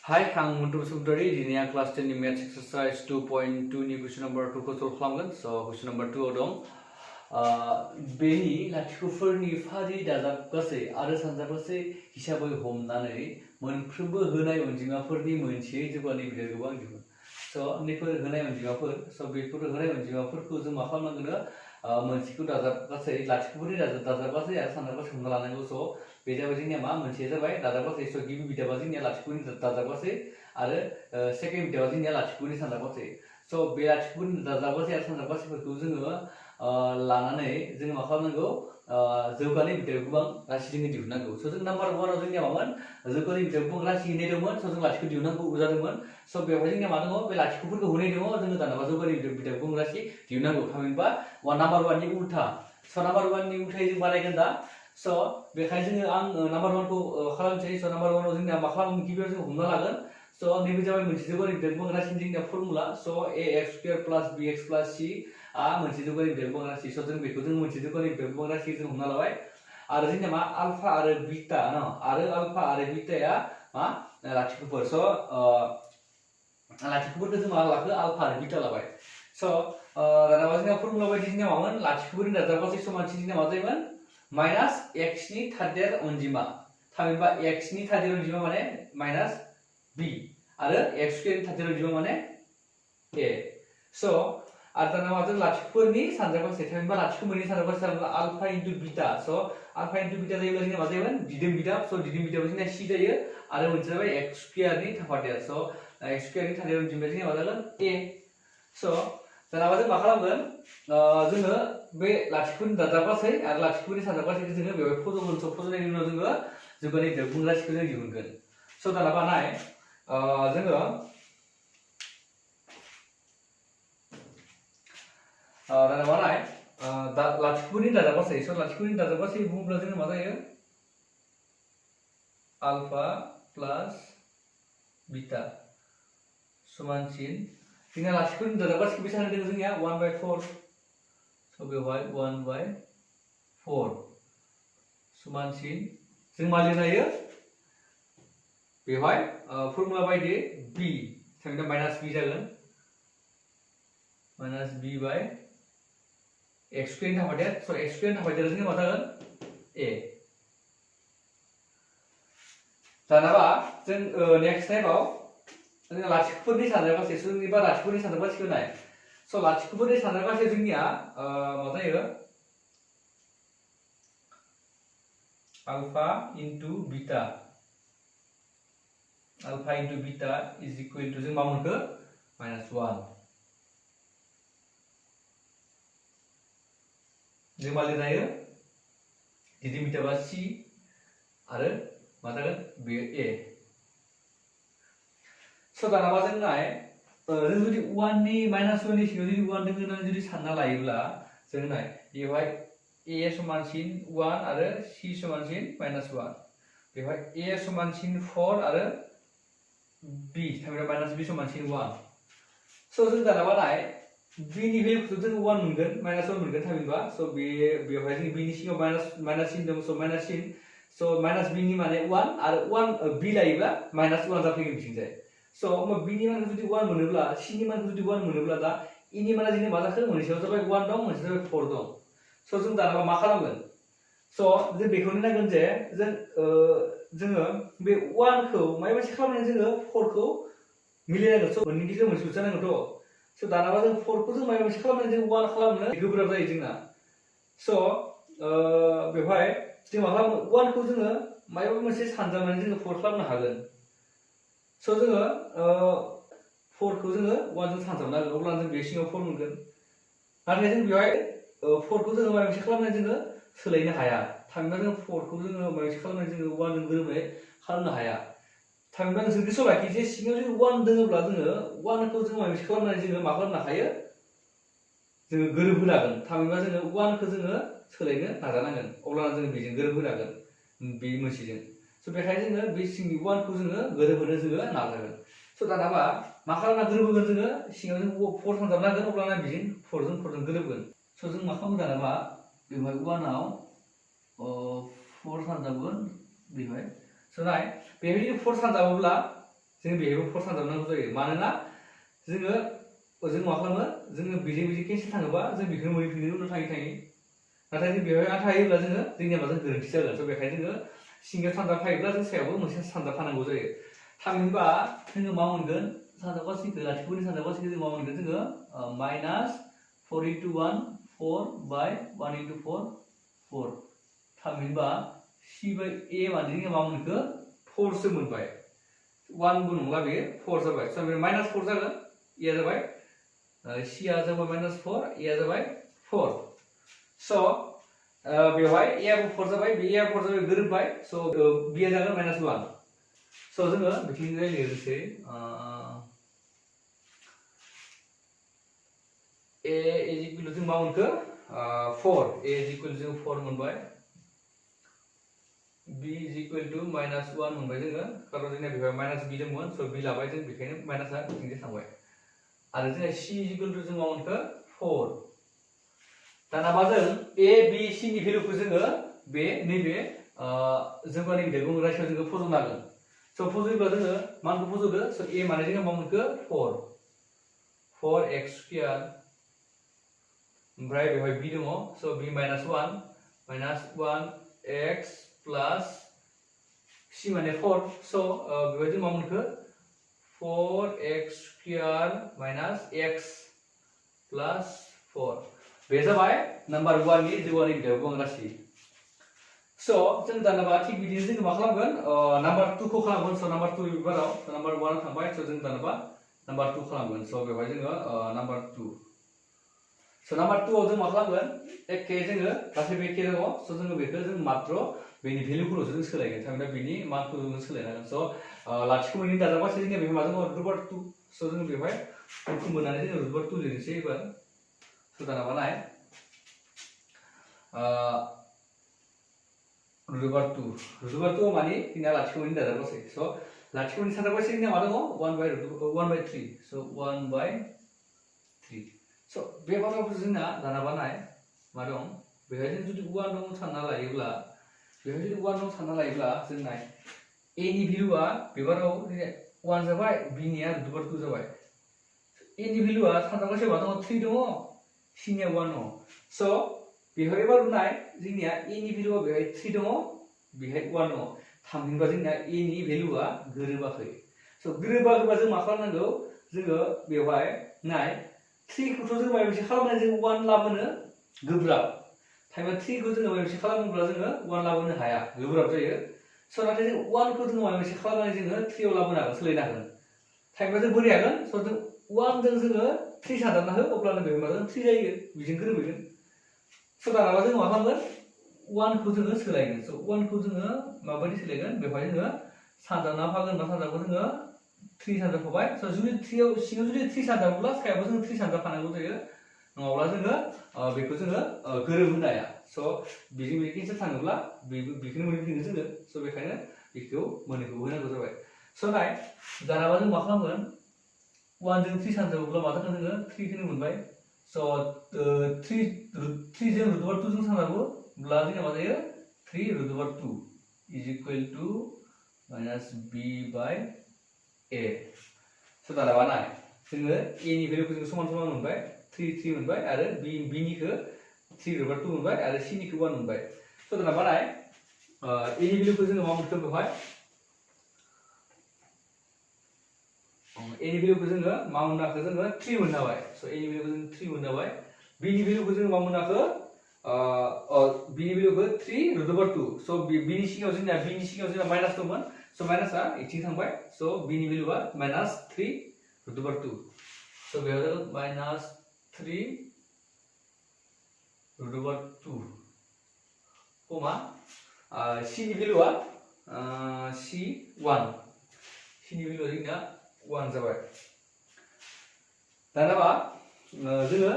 Hi, आं Muntu Basuntari. दिनै आं क्लास 10 नि मैथ्स एक्सरसाइज 2.2 नि क्वेश्चन नम्बर 2 खौ सल्व खालामगोन। स' क्वेश्चन नम्बर 2 आव दं बेनि लाथिख'फोरनि फारि दाजाबगासै आरो सानजाबगासै हिसाबै हमनानै मोनफ्रोमबो होनाय अनजिमाफोरनि मोनसेयै जौगानाय बिदाय गोबां दिहुन। स' नैफोर होनाय अनजिमाफोर बेफोर होनाय अनजिमाफोरखौ जों मा खालामनांगोन मोनसेखौ दाजाबगासै लाथिख'फोरनि दाजाबगासै आरो सानजाबगासै हमना लानांगौ। स' बे जाबाय जोंनिया मा मोनसेया जाबाय दाजाबगासै। स' गिबि बिदाबा जोंनिया लाथिख'नि दाजाबगासै आरो सेकेन्ड बिदाबा जोंनिया लाथिख'नि सानजाबगासै। स' बे लाथिख'नि दाजाबगासै आरो सानजाबगासैफोरखौ जोङो लानानै जोङो मा खालामनांगौ जौगानाय बिदाय गोबां राशि जोङो दिहुननांगौ। स' जों नाम्बार 1 आव जोंनिया मामोन जौगानाय बिदाय गोबां राशि होनाय दंमोन। स' जों लाथिख' दिहुननांगौ जादोंमोन। स' बेवहाय जोंनिया मा दङ बे लाथिख'फोरखौ होनाय दङ जोङो दानाबा जौगानाय बिदाय गोबां राशि दिहुननांगौ। थामहिनबा नाम्बार 1 नि उल्था। स' नाम्बार 1 नि उल्थायै जों बानायगोन दा। स' बेखायनो जोङो आं नाम्बार 1 खौ खालामनोसै। स' नाम्बार 1 आव जोंनिया मा खालामगोन गिबियाव जों हमना लागोन। स' नैबे जाबाय मोनसे जौगानाय बिदाय गोबां राशिनि जोंनिया फर्मुला। स' ax² + bx + c आ मोनसे जौगानाय बिदाय गोबां राशि। स' जों बेखौ जों मोनसे जौगानाय बिदाय गोबां राशि जों हमना लाबाय। आरो जोंनिया मा आलफा आरो बीटा आरो आलफा आरो बीटाया मा लाथिख'फोर। स' लाथिख'फोरखौ जों मा लाखो आलफा आरो बीटा लाबाय। स' दानाबा जोंना फर्मुला बायदि जोंनिया मामोन लाथिख'फोरनि दाजाबगासै समानथि जोंनिया मा जायोमोन माइनास x नि थादेर अनजिमा। थामहिनबा x नि थादेर अनजिमा माने माइनास b आरो x² नि थादेर अनजिमा माने a। स' आरो दाना मा जों लाथिख'फोरनि सानजाबगासै थामहिनबा लाथिख' मोननै सानजाबगासै आलफा इनटु बीटा। स' आलफा इनटु बीटा जायोब्ला जोंनिया मा जायोमोन दिदोम बिदाब। स' दिदोम बिदाबा जोंनिया c जायो आरो मोनसे जाबाय x² नि थाफादेर। स' x² नि थादेर अनजिमाया जोंनिया मा जागोन a। स' दानाबा जों मा खालामगोन जोङो बे लाथिख'नि दाजाबगासै आरो लाथिख'नि सानजाबगासैखौ जोङो बेवहाय फज'गोन। स' फज'नायनि उनाव जोङो जौगानाय बिदाय गोबां राशिखौ जों दिहुनगोन। स' दानाबा नाय जोङो दानाबा नाय लाथिख'नि दाजाबगासै। स' लाथिख'नि दाजाबगासै बुङोब्ला जोङो मा जायो आलफा प्लास बीटा समानसिन जोंना लाथिख'नि दाजाबगासैखौ बेसेबां होदों जोंनिया 1/4। स' बेवहाय 1/4 समानसिन जों मा लिरनो हायो बेवहाय फर्मुला बायदि b थामहिनबा माइनास b जागोन माइनास b बाय x² नि थाफादेर। स' x² नि थाफादेरा जोंनिया मा जागोन a। दानाबा जों नेक्स्ट टाइमाव जों लाथिख'फोरनि सानजाबगासै जोंनिबा लाथिख'फोरनि सानजाबगासैखौ नाय। स' लाथिख'फोरनि सानजाबगासै जोंनिया मा जायो alpha into beta. Alpha into beta is equal to जों मा मोनखो -1। जों मा लिरनो हायो दिदोम बिदाबा c आरो मा जागोन बेयो a। स' दानाबा जों नाय जों जुदि 1 नि -1 नि सिङाव जुदि 1 दोङो होननानै जुदि सानना लायोब्ला जों नाय बेवहाय a समानसिन 1 आरो c समानसिन -1। बेवहाय a समानसिन 4 आरो b थामहिनबा -b समानसिन 1। स' जों दानाबा नाय b नि भेलुखौ जों 1 मोनगोन -1 मोनगोन थामहिनबा। स' बेवहाय जों b नि सिङाव माइनास सिन दं। स' माइनास सिन माइनास b नि माने 1 आरो 1 b लायोब्ला -1 जाफैगोन बिथिंजाय। स' होमबा b नि मानखौ जुदि 1 मोनोब्ला c नि मानखौ जुदि 1 मोनोब्ला दा e नि माना जोंनिया मा जाखो मोनसेयाव जाबाय 1 दं मोनसेयाव जाबाय 4 दं। स' जों दानाबा मा खालामगोन स' जों बेखौनो नायगोन जे जोङो बे 1 खौ माबा मोनसे खालामनानै जोङो 4 खौ मिलायनांगोन। स' मोननै गेजेराव मोनसे जानांगोनथ'। स' दानाबा जों 4 खौ जों माबा मोनसे खालामनानै जों 1 खालामनो गोब्राब जायो जोंना। स' बेवहाय जों मा खालामो 1 खौ जोङो माबा मोनसे सानजाबनानै जोङो 4 खालामनो हागोन। स' जोङो 4 खौ जोङो 1 जों सानजाबनो हागोन अब्ला जों बे सिङाव 4 मोनगोन। नाथाय जों बेवहाय 4 खौ जोङो माबा मोनसे खालामनानै जोङो सोलायनो हाया। थामहिनबा जों 4 खौ जोङो माबा मोनसे खालामनानै जोङो 1 जों गोरोबनाय खालामनो हाया। थामहिनबा नोंसोर गोसोआव लाखि जे सिङाव जुदि 1 दोङोब्ला जोङो 1 खौ जों माबा मोनसे खालामनानै जोङो मा खालामनो हायो जोङो गोरोबहोनो हागोन। थामहिनबा जोङो 1 खौ जोङो सोलायनो नाजानांगोन अब्लाना जों बेजों गोरोबहोनो हागोन बे मोनसेजों। स' बेखायनो जोङो बे सिंनि 1 खौ जोङो गोरोबहोनो जोङो नाजागोन। स' दानाबा मा खालामना गोरोबहोगोन जोङो सिङाव जों 4 सानजाबना होगोन अब्लाना बेजों 4 जों गोरोबगोन। स' जों मा खालामगोन दानाबा बेवहाय 1 आव 4 सानजाबगोन बेवहाय। स' नाय बेबायदि 4 सानजाबोब्ला जों बेहायबो 4 सानजाबनांगौ जायो मानोना जोङो जों मा खालामो जोङो बेजों केन्सेल थाङोबा जों बेखौनो मोनफिनो उनाव थाङै थाङै नाथाय जों बेवहाय आथा होयोब्ला जोंनिया माजों गोरोन्थि जागोन स' बेखायनो जोङो सिङाव सानजाब फायोब्ला जों सायावबो मोनसे सानजाब फानांगौ जायो थामहिनबा जोङो मा मोनगोन सानजाब गासैखौ लाथिख'नि सानजाब गासैखौ जों मा मोनगोन जोङो माइनास 4 into 1 4 by 1 into 4 4 थामहिनबा c by a माने जोङो मा मोनखो 4 सो मोनबाय 1 बो नंला बे 4 जाबाय स' बे माइनास 4 जागोन a आ जाबाय c आ जाबाय माइनास 4 a आ जाबाय 4 स' बेवहाय a आबो 4 जाबाय बे a आ 4 जाबाय गोरोबबाय स' b आ जागोन माइनास 1 स' जोङो बिथिंजाय लिरनोसै a is equal to जों मा मोनखो 4 a is equal to जों 4 मोनबाय b is equal to minus 1 मोनबाय जोङो कारण जोंना बेवहाय माइनास b दंमोन स' b लाबाय जों बेखायनो माइनासआ बिथिंजाय थांबाय आरो जोंना c is equal to जों मा मोनखो 4 दाना मा जों a b c नि भेलुखौ जोङो बे नैबे जौगानाय बिदायखौ रायसायाव जोङो फज'नो हागोन स' फज'योब्ला जोङो मानखौ फज'दो स' a माने जोङो मा मोनखो 4x स्क्वायर ओमफ्राय बेवहाय b दङ स' b minus 1 x plus c माने 4 स' बेवहाय जों मा मोनखो 4x square minus x plus 4 बे जाबाय नाम्बार 1 नि जौगानाय बिदायाव गोबां राशि स' जों दानोबा थिग बिदिनो जों मा खालामगोन नाम्बार 2 खौ खालामगोन स' नाम्बार 2 बिबाराव नाम्बार 1 थांबाय स' जों दानोबा नाम्बार 2 खालामगोन स' बेवहाय जोङो नाम्बार 2 स' नाम्बार 2 आव जों मा खालामगोन एखे जोङो गासैबो एखे दङ स' जोङो बेखौ जों मात्र बेनि भेलुखौल'सो जों सोलायगोन थारमाने बेनि मानखौ जों सोलायनांगोन स' लाथिख' मोननै दाजाबगासै जोंनिया बेवहाय मा दङ रुटबार 2 स' जों बेवहाय 2 खौ मोननानै जोङो रुटबार 2 लिरनोसै एबार स' दाना बानाय रुटबार 2 माने जोंना लाथिख' मोननै दाजाबगासै स' लाथिख' मोननै सानजाबगासै जोंनिया मा दङ 1/3 स' 1/3 स' बे बाथ्राखौ जोंना दाना बानाय मा दं बेवहाय जों जुदि 1 दं सानना लायोब्ला जोंना a नि भेलुआ बेबाराव 1 जाबाय b निया रुटबार 2 जाबाय a नि भेलुआ सानजाबगासै मा दङ 3 दङ c निया 1 दङ स' बेवहाय एबार नाय जोंनिया a नि भेलुआ बेवहाय 3 दङ बेहाय 1 दङ थामहिनबा जोंना a नि भेलुआ गोरोबाखै स' गोरोबाखैबा जों मा खालामनांगौ जोङो बेवहाय नाय 3 खौथ' जों माबा मोनसे खालामनानै जों 1 लाबोनो गोब्राब थाइमा 3 खौ जोङो माबा मोनसे खालामोब्ला जोङो 1 लाबोनो हाया गोब्राब जायो स' नाथाय जों 1 खौ जोङो माबा मोनसे खालामनानै जोङो 3 आव लाबोनो हागोन सोलायनो हागोन थाइमा जों बोरै हागोन स' जों 1 जों जोङो 3 सानजाबना हो अब्लानो बे मा जागोन 3 जायो बिजों गोरोबहैगोन स' दानाबा जों मा खालामगोन 1 खौ जोङो सोलायगोन स' 1 खौ जोङो माबायदि सोलायगोन बेवहाय जोङो सानजाबना फागोन बा सानजाबखौ जोङो 3 सानजाबफाबाय स' जुदि 3 आव सिङाव जुदि 3 सानजाबोब्ला सायावबो जों 3 सानजाबफानांगौ जायो नङाब्ला जोङो बेखौ जोङो गोरोबहोनो हाया स' बेजों बे केन्सेल थाङोब्ला बेखौनो मोनफिनो जोङो स' बेखायनो बेखौ मोननैखौबो होनांगौ जाबाय स' नाय दानाबा जों मा खालामगोन 1 जों 3 सानजाबोब्ला मा जागोन जोङो 3 खौनो मोनबाय स' 3 जों रुटबार 2 जों सानजाबोब्ला जोंना मा जायो 3 रुटबार 2 is equal to minus b by a स' दानाबा नाय जोङो a नि भेलुखौ जों समान समान मोनबाय 3 मोनबाय आरो b निखौ 3 रुटबार 2 मोनबाय आरो c निखौ 1 मोनबाय स' दानाबा नाय a नि भेलुखौ जोङो मा मोनखो बेवहाय a नि भेलुखौ जोङो मा मोननो हाखो जोङो 3 मोननो हाबाय स' a नि भेलुखौ जों 3 मोननो हाबाय b नि भेलुखौ जोङो मा मोननो हाखो b नि भेलुखौ 3 रुटबार 2 स' b नि सिगाङाव जोंना माइनास दंमोन स' माइनासआ इथिं थांबाय स' b नि भेलुआ माइनास 3 रुटबार 2 स' बेयाव जागोन माइनास 3 रुटबार 2 कमा c नि भेलुआ c1 c नि भेलुआ जोंना 1 जाबाय दानाबा जोङो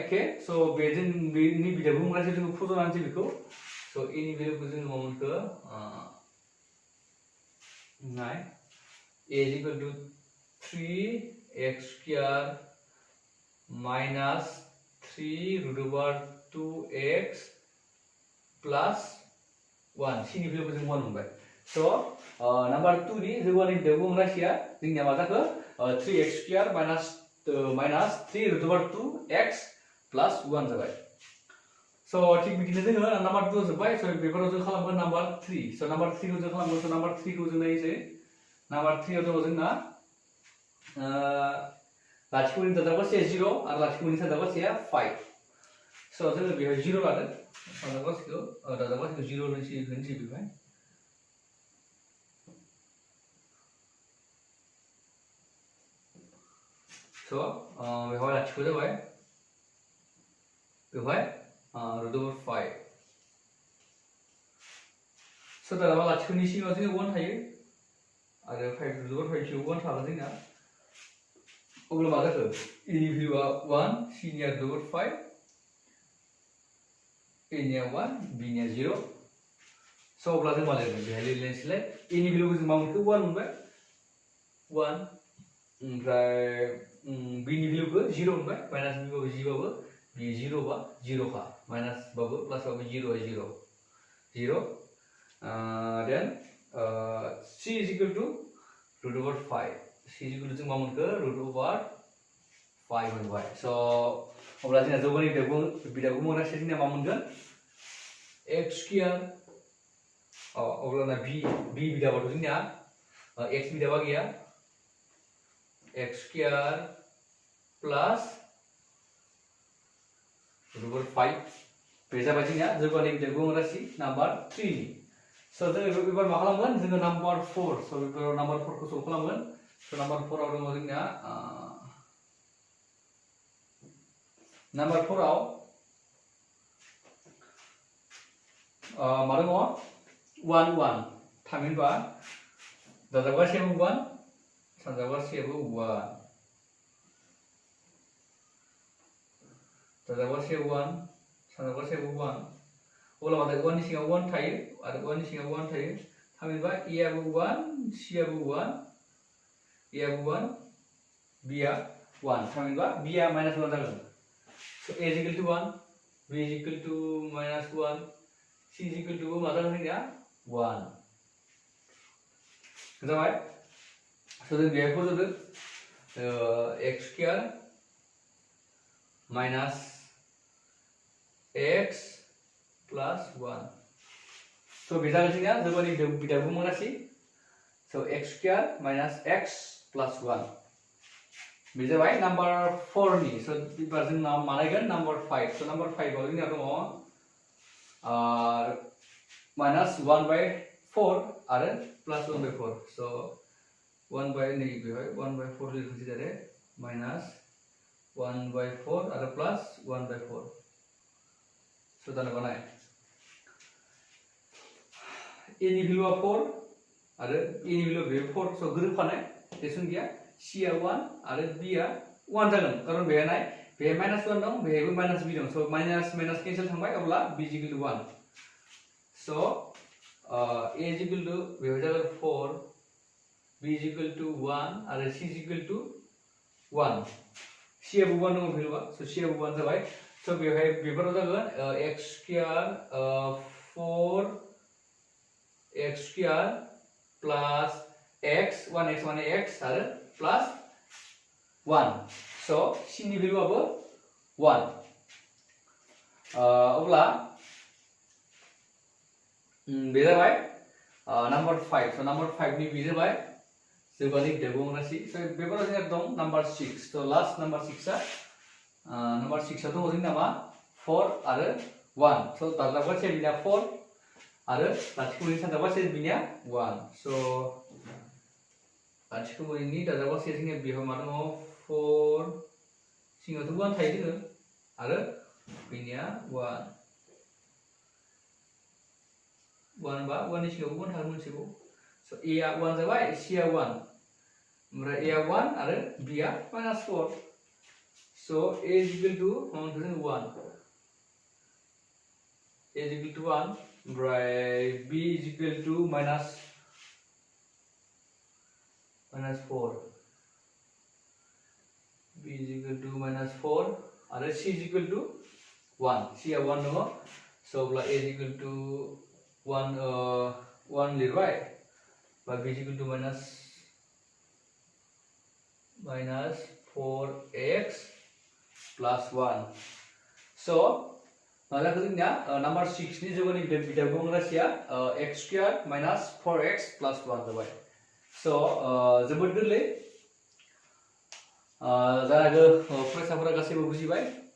एखे स' बेजों बेनि बिदाखौ बुंनानै जोङो फज'नानैसै बेखौ स' a नि भेलुखौ जोङो मा मोनखो नाय a is equal to 3x square minus 3 root over 2x plus 1 c नि भेलुखौ जों 1 मोनबाय So number 2 ni जौगानि बिदागुं राशिया जोंनिया मा जाखो 3x square minus 3 root over 2x plus 1 जाबाय. So थिग बिदिनो जोङो number 2 जोबबाय. So बेफोराव जों खालामगोन number 3. So number 3 खौ जों खालामगोन. So number 3 खौ जों नायसै. Number 3 आव दङ जोंना लाथिख'नि दाजाबगासेया 0 आरो लाथिख'नि सानजाबगासेया 5. So जोङो बेयाव 0 लादों. सानजाबगासेखौ दाजाबगासेखौ 0 होनसै बेवहाय. So बेवहाय लाथिख' जाबाय. बेवहाय root over 5. So दाजाबा लाथिख'नि सिङाव जोङो 1 थायो आरो 5 root over 5 सिङाव 1 थागोन जोंना. अब्ला मा जाखो? A नि भेलुआ 1, C निया root over 5, A निया 1, B निया 0. So अब्ला जों मा लिरगोन? बेहाय लिरनोसैलाय A नि भेलुखौ जों मा मोनखो? 1 मोनबाय. 1 ओमफ्राय B नि भेलुखौ 0 मोनबाय. माइनास B बाबो G बाबो B 0 बा 0 खा. माइनास बाबो प्लास बाबो 0 है 0. 0. Then C is equal to root over 5. C is equal to जों मा मोनखो? root over 5 मोनबाय. So अब्ला जोंना जौगानि बिदागुं राशिया जोंना मा मोनगोन? x square. अब्लाना b बिदाबाथ' जोंनिया x बिदाबा गैया. x square plus root over 5. बे जाबाय जोंनिया जौगानि बिदागुं राशि number 3. So जोङो एबार मा खालामगोन? जोङो number 4. So बेफोराव number 4 खौ सल्भ खालामगोन. So number 4 आव दङ जोंनिया number 4 आव मा दङ? 1 1 थामहिनबा दाजाबगासेयाबो 1 सानजाबगासेयाबो 1. दाजाबगासेयाबो 1 सानजाबगासेयाबो 1. अब्ला मा जायो? 1 नि सिङाव 1 थायो आरो 1 नि सिङाव 1 थायो. थामहिनबा A आबो 1, C आबो 1, A आबो 1, B आ 1. थामहिनबा B आ -1 जागोन. So A is equal to 1, B is equal to -1, C is equal to मा जागोन जोंनिया? 1. जाबाय? So जों बेहाय फज'दो x square minus x plus 1. So बे जागोन जोंनिया जौगानि बिदागुं राशि. So x square minus x plus 1. बे जाबाय number 4 नि. So एबार जों मा नायगोन? number 5. So number 5 आव जोंनिया दङ minus 1/4 आरो plus 1/4. So 1/4 लिरनोसै डाइरेक्ट minus 1/4 आरो plus 1/4. So दाना बानाय A नि भेलुआ 4 आरो A नि भेलुआ बे 4. So गोरोबफानाय टेनसन गैया. C आ 1 आरो B आ 1 जागोन. कारण बेहाय नाय बेहाय -1 दं, बेहायबो -B दं. So माइनास केन्सेल थांबाय. अब्ला B is equal to 1. So A is equal to बेहाय जागोन 4, B is equal to 1 आरो C is equal to 1. C आबो 1 दङ भेलुआ. So C आबो 1 जाबाय. So बेहाय बेफोराव जागोन x square 4x square plus x 1x माने x आरो plus 1. So C नि भेलुआबो 1. अब्ला बे जाबाय number 5. So number 5 नि बे जाबाय जौगानि बिदागुं राशि. So बेफोराव जोंहा दं number 6. So last number 6 आ number 6 आ दङ जोंना मा 4 आरो 1. So दाजाबगासेया बिनिया 4 आरो लाथिख'नि सानजाबगासेया बिनिया 1. So लाथिख'नि दाजाबगासेया जोंनिया बेयाव मा दङ 4 सिङावथ' 1 थायो जोङो आरो बिनिया 1. 1 बा 1 नि सिङाव 1 थागोन मोनसेबाव. So A आ 1 जाबाय, C आ 1. ओमफ्राय A आ 1 आरो B uh -4. So A is equal to 1. A is equal to 1. ओमफ्राय B is equal to -4. B is equal to -4 आरो C is equal to 1. C आ 1 दङ. So अब्ला A is equal to 1 लिरबाय by b is equal to minus 4x plus 1. So malah ketingnya number 6 ni juga ni beda gong rasia x squared minus 4x plus 1 जाबाय. So जोबोद गोरलै जानागौ फरायसाफोरा गासैबो बुजिबाय.